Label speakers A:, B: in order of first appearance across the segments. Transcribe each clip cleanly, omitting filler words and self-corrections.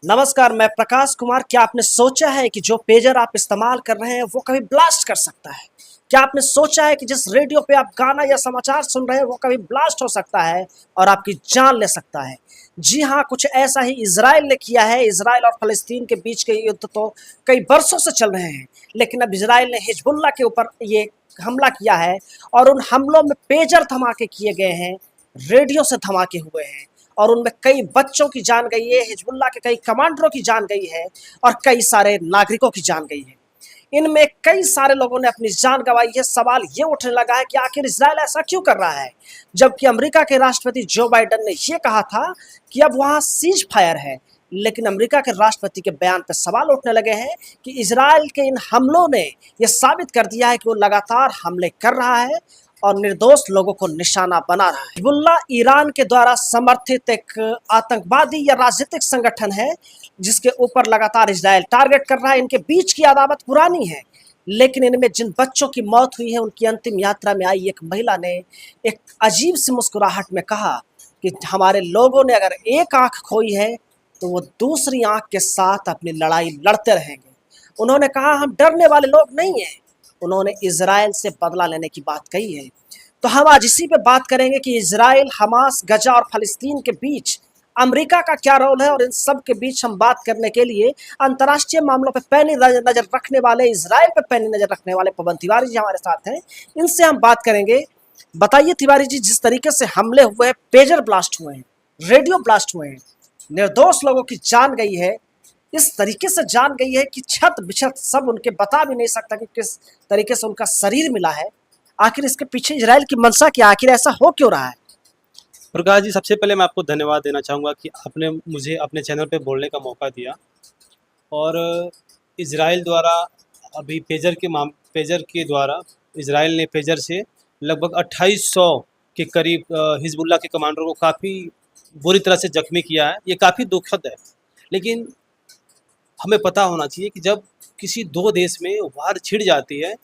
A: नमस्कार, मैं प्रकाश कुमार। क्या आपने सोचा है कि जो पेजर आप इस्तेमाल कर रहे हैं वो कभी ब्लास्ट कर सकता है? क्या आपने सोचा है कि जिस रेडियो पे आप गाना या समाचार सुन रहे हैं वो कभी ब्लास्ट हो सकता है और आपकी जान ले सकता है? जी हाँ, कुछ ऐसा ही इजराइल ने किया है। इजराइल और फलस्तीन के बीच के युद्ध तो कई बरसों से चल रहे हैं, लेकिन अब इजराइल ने हिजबुल्लाह के ऊपर ये हमला किया है और उन हमलों में पेजर धमाके किए गए हैं, रेडियो से धमाके हुए हैं और उनमें कई बच्चों की जान गई है, हिजबुल्लाह के कई कमांडरों की जान गई है और कई सारे नागरिकों की जान गई है। इनमें कई सारे लोगों ने अपनी जान गंवाई है। सवाल ये उठने लगा है कि आखिर इजराइल ऐसा क्यों कर रहा है, जबकि अमेरिका के राष्ट्रपति जो बाइडेन ने यह कहा था कि अब वहां सीज फायर है। लेकिन अमेरिका के राष्ट्रपति के बयान पर सवाल उठने लगे हैं कि इजराइल के इन हमलों ने यह साबित कर दिया है कि वो लगातार हमले कर रहा है और निर्दोष लोगों को निशाना बना रहा है। हिजबुल्लाह ईरान के द्वारा समर्थित एक आतंकवादी या राजनीतिक संगठन है जिसके ऊपर लगातार इजराइल टारगेट कर रहा है। इनके बीच की अदावत पुरानी है, लेकिन इनमें जिन बच्चों की मौत हुई है उनकी अंतिम यात्रा में आई एक महिला ने एक अजीब सी मुस्कुराहट में कहा कि हमारे लोगों ने अगर एक आंख खोई है तो वो दूसरी आंख के साथ अपनी लड़ाई लड़ते रहेंगे। उन्होंने कहा, हम डरने वाले लोग नहीं हैं। उन्होंने इजराइल से बदला लेने की बात कही है। तो हम आज इसी पे बात करेंगे कि इजराइल, हमास, गजा और फलस्तीन के बीच अमेरिका का क्या रोल है। और इन सब के बीच हम बात करने के लिए अंतर्राष्ट्रीय मामलों पे पैनी नजर रखने वाले, इजराइल पे पैनी नजर रखने वाले पवन तिवारी जी हमारे साथ हैं। इनसे हम बात करेंगे। बताइए तिवारी जी, जिस तरीके से हमले हुए हैं, पेजर ब्लास्ट हुए हैं, रेडियो ब्लास्ट हुए हैं, निर्दोष लोगों की जान गई है, इस तरीके से जान गई है कि छत बिछत सब उनके बता भी नहीं सकता कि किस तरीके से उनका शरीर मिला है। आखिर इसके पीछे इजराइल की मंशा क्या? आखिर ऐसा हो क्यों रहा है?
B: प्रकाश जी, सबसे पहले मैं आपको धन्यवाद देना चाहूँगा कि आपने मुझे अपने चैनल पे बोलने का मौका दिया। और इजराइल द्वारा अभी पेजर के द्वारा इजराइल ने पेजर से लगभग 2800 के करीब हिजबुल्लाह के कमांडरों को काफ़ी बुरी तरह से जख्मी किया है। ये काफ़ी दुखद है, लेकिन हमें पता होना चाहिए कि जब किसी दो देश में वार छिड़ जाती है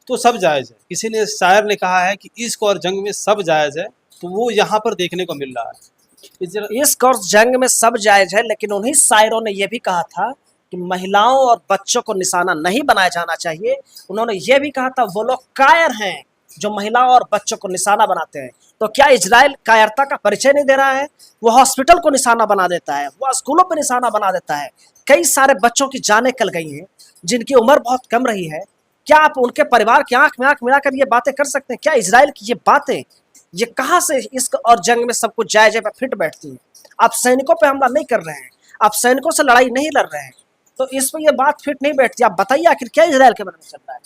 B: तो सब जायज़ है। किसी ने शायर ने कहा है कि इश्क और जंग में सब जायज़ है, तो वो यहाँ पर देखने को मिल रहा है।
A: इस कोर्स जंग में सब जायज है, लेकिन उन्हीं शायरों ने यह भी कहा था कि महिलाओं और बच्चों को निशाना नहीं बनाया जाना चाहिए। उन्होंने यह भी कहा था वो लोग कायर हैं जो महिलाओं और बच्चों को निशाना बनाते हैं। तो क्या इजराइल कायरता का परिचय नहीं दे रहा है? वो हॉस्पिटल को निशाना बना देता है, वो स्कूलों पर निशाना बना देता है। कई सारे बच्चों की जानें कल गई हैं जिनकी उम्र बहुत कम रही है। क्या आप उनके परिवार की आंख में आंख मिलाकर ये बातें कर सकते हैं? क्या इजराइल की ये बातें, ये कहाँ से इश्क और जंग में सब कुछ जायजे पे फिट बैठती है? आप सैनिकों पे हमला नहीं कर रहे हैं, आप सैनिकों से लड़ाई नहीं लड़ रहे हैं, तो इस पर ये बात फिट नहीं बैठती। आप बताइए आखिर क्या इजराइल के बारे में चल रहा है?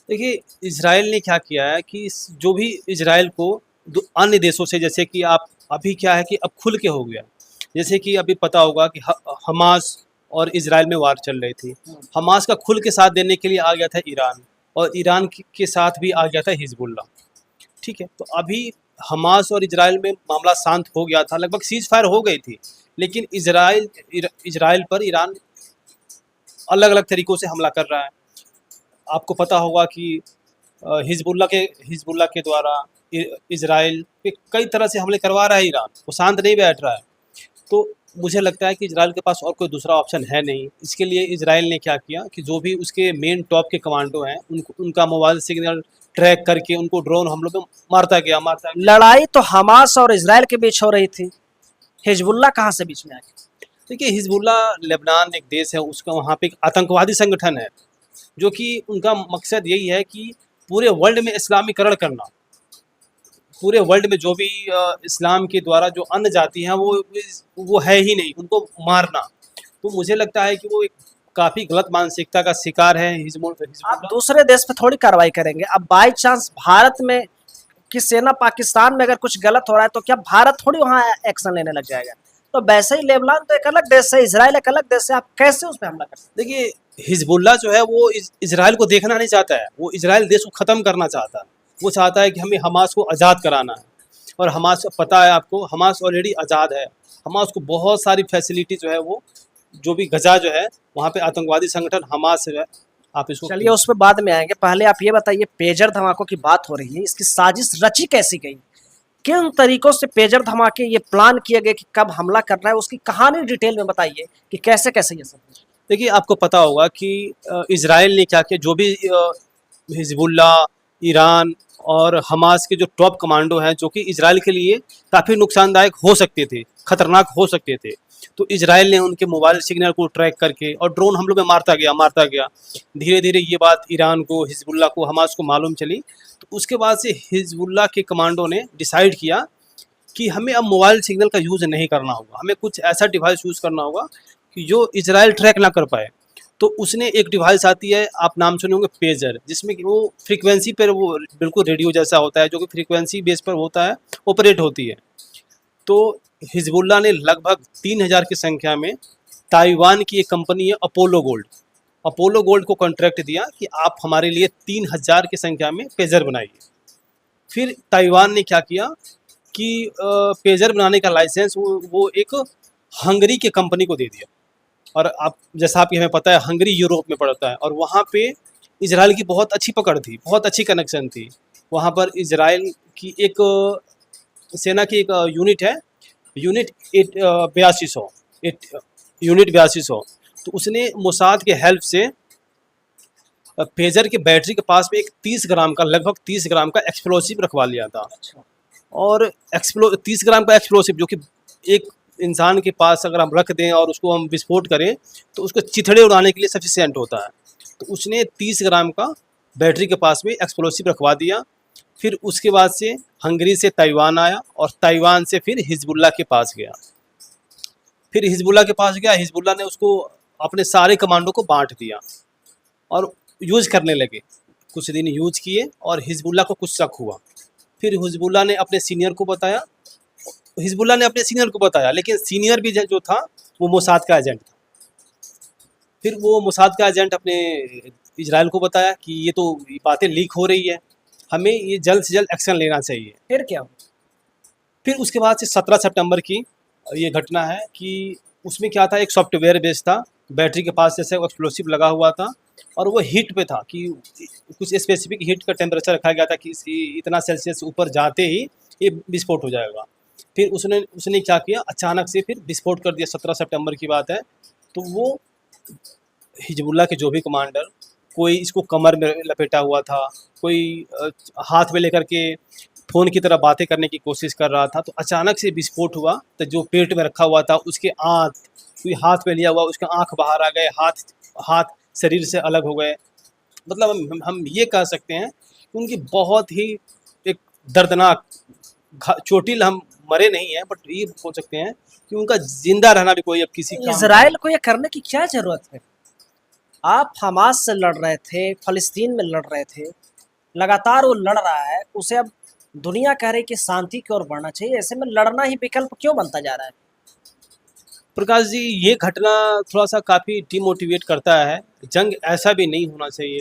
B: देखिए, इजराइल ने क्या किया है कि जो भी इजराइल को अन्य देशों से, जैसे कि आप अभी क्या है कि अब खुल के हो गया। जैसे कि अभी पता होगा कि हमास और इजराइल में वार चल रही थी। हमास का खुल के साथ देने के लिए आ गया था ईरान, और ईरान के साथ भी आ गया था हिजबुल्लाह। ठीक है, तो अभी हमास और इजराइल में मामला शांत हो गया था, लगभग सीज फायर हो गई थी। लेकिन इजराइल पर ईरान अलग अलग तरीक़ों से हमला कर रहा है। आपको पता होगा कि हिजबुल्लाह के द्वारा इजराइल पे कई तरह से हमले करवा रहा है ईरान, वो शांत नहीं बैठ रहा है। तो मुझे लगता है कि इजराइल के पास और कोई दूसरा ऑप्शन है नहीं। इसके लिए इजराइल ने क्या किया कि जो भी उसके मेन टॉप के कमांडो हैं उनका मोबाइल सिग्नल ट्रैक करके उनको ड्रोन हमलों पे मारता गया।
A: लड़ाई तो हमास और इजराइल के बीच हो रही थी, हिजबुल्लाह कहाँ से बीच में आ गया?
B: देखिए, हिजबुल्लाह लेबनान एक देश है, उसका वहाँ पे एक आतंकवादी संगठन है, जो कि उनका मकसद यही है कि पूरे वर्ल्ड में इस्लामीकरण करना। पूरे वर्ल्ड में जो भी इस्लाम के द्वारा जो अन्य जाति हैं वो है ही नहीं, उनको मारना। तो मुझे लगता है कि वो एक काफ़ी गलत मानसिकता का शिकार है
A: आप दूसरे देश पे थोड़ी कार्रवाई करेंगे। अब बाई चांस भारत में की सेना पाकिस्तान में अगर कुछ गलत हो रहा है तो क्या भारत थोड़ी वहाँ एक्शन लेने लग जाएगा? तो वैसे ही लेबनान तो एक अलग देश है, इजराइल एक अलग देश है, आप कैसे उस पर हमला कर सकते?
B: देखिए, हिजबुल्लाह जो है वो इजराइल को देखना नहीं चाहता है, वो इजराइल देश को ख़त्म करना चाहता है। वो चाहता है कि हमें हमास को आज़ाद कराना है, और हमास, पता है आपको, हमास ऑलरेडी आज़ाद है। हमास को बहुत सारी फैसिलिटी जो है वो, जो भी गजा जो है वहाँ पे आतंकवादी संगठन हमास है। आप इसको
A: चलिए उस पर बाद में आएंगे। पहले आप ये बताइए, पेजर धमाकों की बात हो रही है, इसकी साजिश रची कैसी गई? किन तरीकों से पेजर धमाके ये प्लान किए गए कि कब हमला करना है, उसकी कहानी डिटेल में बताइए कि कैसे कैसे ये सब हुआ?
B: देखिए, आपको पता होगा कि इज़राइल ने क्या किया, जो भी हिज़्बुल्लाह, ईरान और हमास के जो टॉप कमांडो हैं, जो कि इज़राइल के लिए काफ़ी नुकसानदायक हो सकते थे, खतरनाक हो सकते थे। तो इज़राइल ने उनके मोबाइल सिग्नल को ट्रैक करके और ड्रोन हमलों में मारता गया, मारता गया। धीरे-धीरे ये बात ईरान को, हिज़्बुल्लाह को, हमास को मालूम चली। तो उसके बाद से हिज़्बुल्लाह के कमांडो ने डिसाइड किया कि हमें अब मोबाइल सिग्नल का यूज़ नहीं करना होगा, हमें कुछ ऐसा डिवाइस यूज़ करना होगा कि जो इज़राइल ट्रैक ना कर पाए। तो उसने एक डिवाइस आती है, आप नाम सुने होंगे पेजर, जिसमें कि वो फ्रीक्वेंसी पर वो बिल्कुल रेडियो जैसा होता है, जो कि फ्रीक्वेंसी बेस पर होता है, ऑपरेट होती है। तो हिज़्बुल्लाह ने लगभग 3000 की संख्या में ताइवान की एक कंपनी है अपोलो गोल्ड को कॉन्ट्रैक्ट दिया कि आप हमारे लिए 3000 की संख्या में पेजर बनाइए। फिर ताइवान ने क्या किया कि पेजर बनाने का लाइसेंस वो एक हंगरी के कंपनी को दे दिया। और आप जैसा कि हमें पता है, हंगरी यूरोप में पड़ता है और वहाँ पे इज़राइल की बहुत अच्छी पकड़ थी, बहुत अच्छी कनेक्शन थी। वहाँ पर इज़राइल की एक सेना की एक यूनिट है, यूनिट 8200 यूनिट 8200। तो उसने मोसाद के हेल्प से पेजर के बैटरी के पास में एक 30 ग्राम का, लगभग 30 ग्राम का एक्सप्लोसिव रखवा लिया था।
A: अच्छा।
B: और 30 ग्राम का एक्सप्लोसिव जो कि एक इंसान के पास अगर हम रख दें और उसको हम विस्फोट करें तो उसको चिथड़े उड़ाने के लिए सफिशिएंट होता है। तो उसने 30 ग्राम का बैटरी के पास में एक्सप्लोसिव रखवा दिया। फिर उसके बाद से हंगरी से ताइवान आया और ताइवान से फिर हिज़्बुल्लाह के पास गया। फिर हिज़्बुल्लाह के पास गया, हिज़्बुल्लाह ने उसको अपने सारे कमांडो को बांट दिया और यूज़ करने लगे। कुछ दिन यूज़ किए और हिज़्बुल्लाह को कुछ शक हुआ। फिर हिज़्बुल्लाह ने अपने सीनियर को बताया, लेकिन सीनियर भी जो था वो मोसाद का एजेंट था। फिर वो मोसाद का एजेंट अपने इजराइल को बताया कि ये तो बातें लीक हो रही है, हमें ये जल्द से जल्द एक्शन लेना चाहिए।
A: फिर क्या हुआ?
B: फिर उसके बाद से 17 सितंबर की ये घटना है कि उसमें क्या था, एक सॉफ्टवेयर बेस था, बैटरी के पास जैसे एक्सप्लोसिव लगा हुआ था और वो हीट पे था कि कुछ स्पेसिफिक हीट का टेम्परेचर रखा गया था कि इतना सेल्सियस ऊपर जाते ही ये विस्फोट हो जाएगा। फिर उसने क्या किया, अचानक से फिर विस्फोट कर दिया। 17 सितंबर की बात है। तो वो हिजबुल्लाह के जो भी कमांडर, कोई इसको कमर में लपेटा हुआ था, कोई हाथ में लेकर के फ़ोन की तरह बातें करने की कोशिश कर रहा था। तो अचानक से विस्फोट हुआ तो जो पेट में रखा हुआ था उसके कोई हाथ में लिया हुआ उसका आँख बाहर आ गए, हाथ शरीर से अलग हो गए। मतलब हम ये कह सकते हैं कि उनकी बहुत ही एक दर्दनाक चोटिल, हम मरे नहीं हैं बट ये बोल सकते हैं कि उनका जिंदा रहना भी कोई अब किसी काम का
A: इजराइल को ये करने की क्या जरूरत है? आप हमास से लड़ रहे थे, फलस्तीन में लड़ रहे थे, लगातार वो लड़ रहा है, उसे अब दुनिया कह रही कि शांति की ओर बढ़ना चाहिए, ऐसे में लड़ना ही विकल्प क्यों बनता जा रहा है?
B: प्रकाश जी, ये घटना थोड़ा सा काफ़ी डिमोटिवेट करता है। जंग ऐसा भी नहीं होना चाहिए।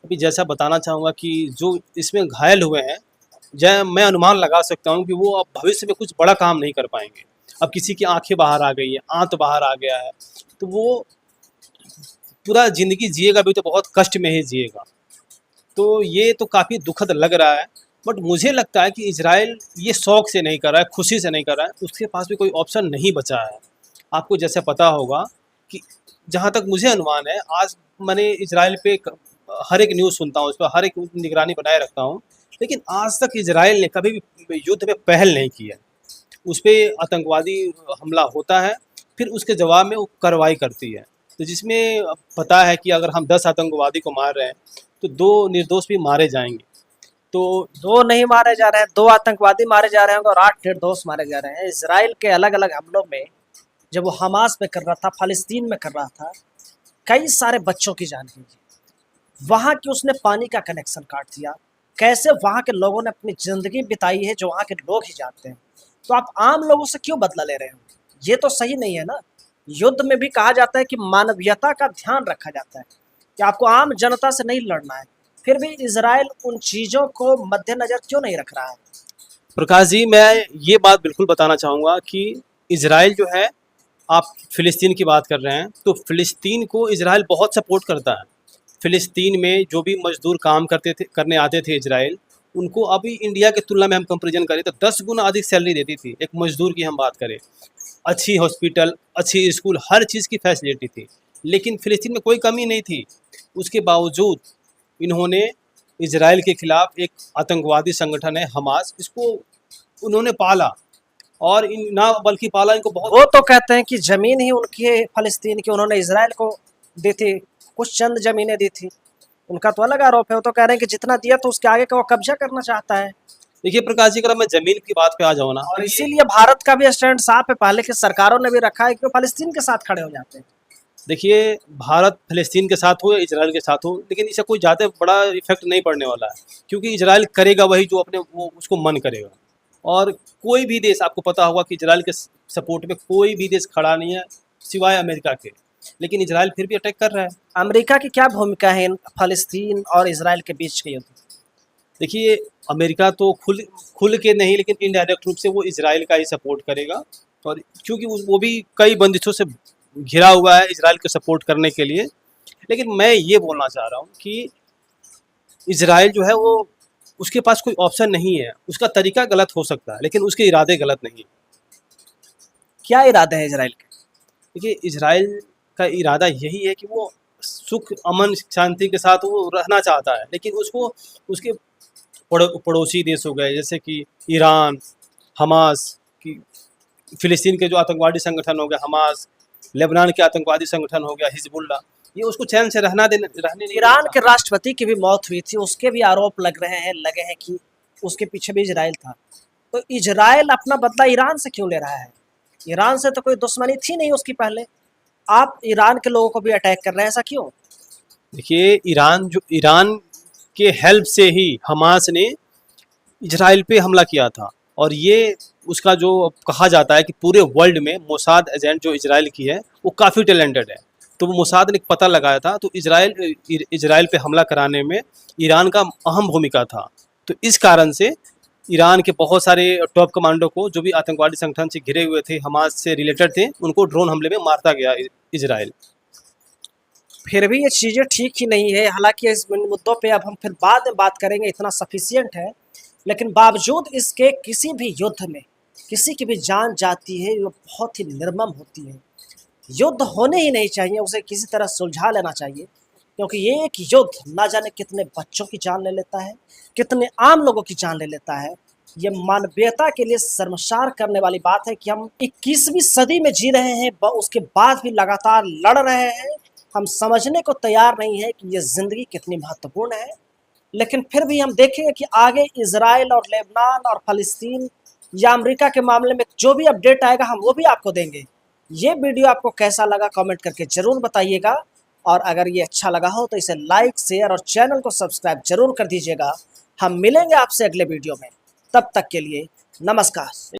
B: अभी जैसा बताना चाहूँगा कि जो इसमें घायल हुए हैं, मैं अनुमान लगा सकता हूँ कि वो अब भविष्य में कुछ बड़ा काम नहीं कर पाएंगे। अब किसी की आंखें बाहर आ गई है, आंत बाहर आ गया है, तो वो पूरा ज़िंदगी जिएगा भी तो बहुत कष्ट में ही जिएगा। तो ये तो काफ़ी दुखद लग रहा है। बट मुझे लगता है कि इजराइल ये शौक से नहीं कर रहा है, खुशी से नहीं कर रहा है, उसके पास भी कोई ऑप्शन नहीं बचा है। आपको जैसे पता होगा कि जहाँ तक मुझे अनुमान है, आज मैंने इजराइल पे हर एक न्यूज़ सुनता हूँ, उस पर हर एक निगरानी बनाए रखता हूँ, लेकिन आज तक इजराइल ने कभी भी युद्ध में पहल नहीं की है। उस पर आतंकवादी हमला होता है, फिर उसके जवाब में वो कार्रवाई करती है। तो जिसमें पता है कि अगर हम 10 आतंकवादी को मार रहे हैं तो 2 निर्दोष भी मारे जाएंगे। तो
A: 2 नहीं मारे जा रहे हैं, 2 आतंकवादी मारे जा रहे हैं और 8 निर्दोष मारे जा रहे हैं। इजराइल के अलग अलग हमलों में, जब वो हमास में कर रहा था, फलस्तीन में कर रहा था, कई सारे बच्चों की जान गई। वहाँ की उसने पानी का कनेक्शन काट दिया। कैसे वहाँ के लोगों ने अपनी ज़िंदगी बिताई है जो वहाँ के लोग ही जानते हैं। तो आप आम लोगों से क्यों बदला ले रहे हो? ये तो सही नहीं है ना। युद्ध में भी कहा जाता है कि मानवीयता का ध्यान रखा जाता है कि आपको आम जनता से नहीं लड़ना है, फिर भी इजराइल उन चीज़ों को मद्देनजर क्यों नहीं रख रहा है?
B: प्रकाश जी, मैं ये बात बिल्कुल बताना चाहूँगा कि इजराइल जो है, आप फ़िलिस्तीन की बात कर रहे हैं, तो फ़िलिस्तीन को इजराइल बहुत सपोर्ट करता है। फ़िलिस्तीन में जो भी मज़दूर काम करने आते थे इजराइल, उनको अभी इंडिया की तुलना में हम कंपेरिजन करें तो 10 गुना अधिक सैलरी देती थी। एक मजदूर की हम बात करें, अच्छी हॉस्पिटल, अच्छी स्कूल, हर चीज़ की फैसिलिटी थी। लेकिन फ़िलिस्तीन में कोई कमी नहीं थी। उसके बावजूद इन्होंने इज़राइल के खिलाफ एक आतंकवादी संगठन है हमास, इसको उन्होंने पाला और इन ना बल्कि पाला, इनको बहुत
A: वो तो कहते हैं कि ज़मीन ही उनकी है फ़लस्तीन की, उन्होंने इज़राइल को दी थी, कुछ चंद ज़मीनें दी थी। उनका तो अलग आरोप है, वो तो कह रहे हैं कि जितना दिया तो उसके आगे का वो कब्ज़ा करना चाहता है।
B: देखिए प्रकाश जी, अगर मैं ज़मीन की बात पे आ जाऊँ ना,
A: और इसीलिए भारत का भी स्टैंड साफ है, पहले की सरकारों ने भी रखा है कि वो फ़लस्तीन के साथ खड़े हो जाते हैं।
B: देखिए भारत फ़लस्तीन के साथ हो या इजराइल के साथ हो, लेकिन इससे कोई ज़्यादा बड़ा इफेक्ट नहीं पड़ने वाला है, क्योंकि इजराइल करेगा वही जो अपने वो उसको मन करेगा। और कोई भी देश, आपको पता होगा कि इजराइल के सपोर्ट में कोई भी देश खड़ा नहीं है सिवाय अमेरिका के, लेकिन इजराइल फिर भी अटैक कर रहा है।
A: अमेरिका की क्या भूमिका है इन फ़लस्तीन और इज़राइल के बीच के युद्ध?
B: देखिए अमेरिका तो खुल के नहीं, लेकिन इनडायरेक्ट रूप से वो इजराइल का ही सपोर्ट करेगा, और क्योंकि वो भी कई बंदिशों से घिरा हुआ है इजराइल को सपोर्ट करने के लिए। लेकिन मैं ये बोलना चाह रहा हूँ कि इजराइल जो है वो, उसके पास कोई ऑप्शन नहीं है। उसका तरीका गलत हो सकता है, लेकिन उसके इरादे गलत नहीं।
A: क्या इरादे हैं इज़राइल के?
B: देखिए इजराइल का इरादा यही है कि वो सुख, अमन, शांति के साथ वो रहना चाहता है, लेकिन उसको उसके पड़ोसी देश हो गए जैसे कि ईरान, हमास की, फ़िलिस्तीन के जो आतंकवादी संगठन हो गया हमास, लेबनान के आतंकवादी संगठन हो गया हिजबुल्लाह, ये उसको चैन से रहने नहीं
A: ईरान
B: देता।
A: के राष्ट्रपति की भी मौत हुई थी, उसके भी आरोप लगे हैं कि उसके पीछे भी इजराइल था। तो इजराइल अपना बदला ईरान से क्यों ले रहा है? ईरान से तो कोई दुश्मनी थी नहीं उसकी पहले, आप ईरान के लोगों को भी अटैक कर रहे हैं, ऐसा क्यों?
B: देखिए ईरान के हेल्प से ही हमास ने इजराइल पे हमला किया था, और ये उसका जो कहा जाता है कि पूरे वर्ल्ड में मोसाद एजेंट जो इजराइल की है वो काफ़ी टैलेंटेड है। तो वो मोसाद ने पता लगाया था, तो इजराइल पे हमला कराने में ईरान का अहम भूमिका था। तो इस कारण से ईरान के बहुत सारे टॉप कमांडो को, जो भी आतंकवादी संगठन से घिरे हुए थे, हमास से रिलेटेड थे, उनको ड्रोन हमले में मारता गया इजराइल।
A: फिर भी ये चीज़ें ठीक ही नहीं है, हालांकि इस मुद्दों पे अब हम फिर बाद में बात करेंगे, इतना सफिशियंट है। लेकिन बावजूद इसके किसी भी युद्ध में किसी की भी जान जाती है, वो बहुत ही निर्मम होती है। युद्ध होने ही नहीं चाहिए, उसे किसी तरह सुलझा लेना चाहिए, क्योंकि ये एक युद्ध ना जाने कितने बच्चों की जान ले लेता है, कितने आम लोगों की जान ले लेता है। ये मानवीयता के लिए शर्मसार करने वाली बात है कि हम 21वीं सदी में जी रहे हैं, उसके बाद भी लगातार लड़ रहे हैं। हम समझने को तैयार नहीं है कि ये ज़िंदगी कितनी महत्वपूर्ण है। लेकिन फिर भी हम देखेंगे कि आगे इजराइल और लेबनान और फ़लस्तीन या अमेरिका के मामले में जो भी अपडेट आएगा हम वो भी आपको देंगे। ये वीडियो आपको कैसा लगा कमेंट करके ज़रूर बताइएगा, और अगर ये अच्छा लगा हो तो इसे लाइक, शेयर और चैनल को सब्सक्राइब जरूर कर दीजिएगा। हम मिलेंगे आपसे अगले वीडियो में, तब तक के लिए नमस्कार।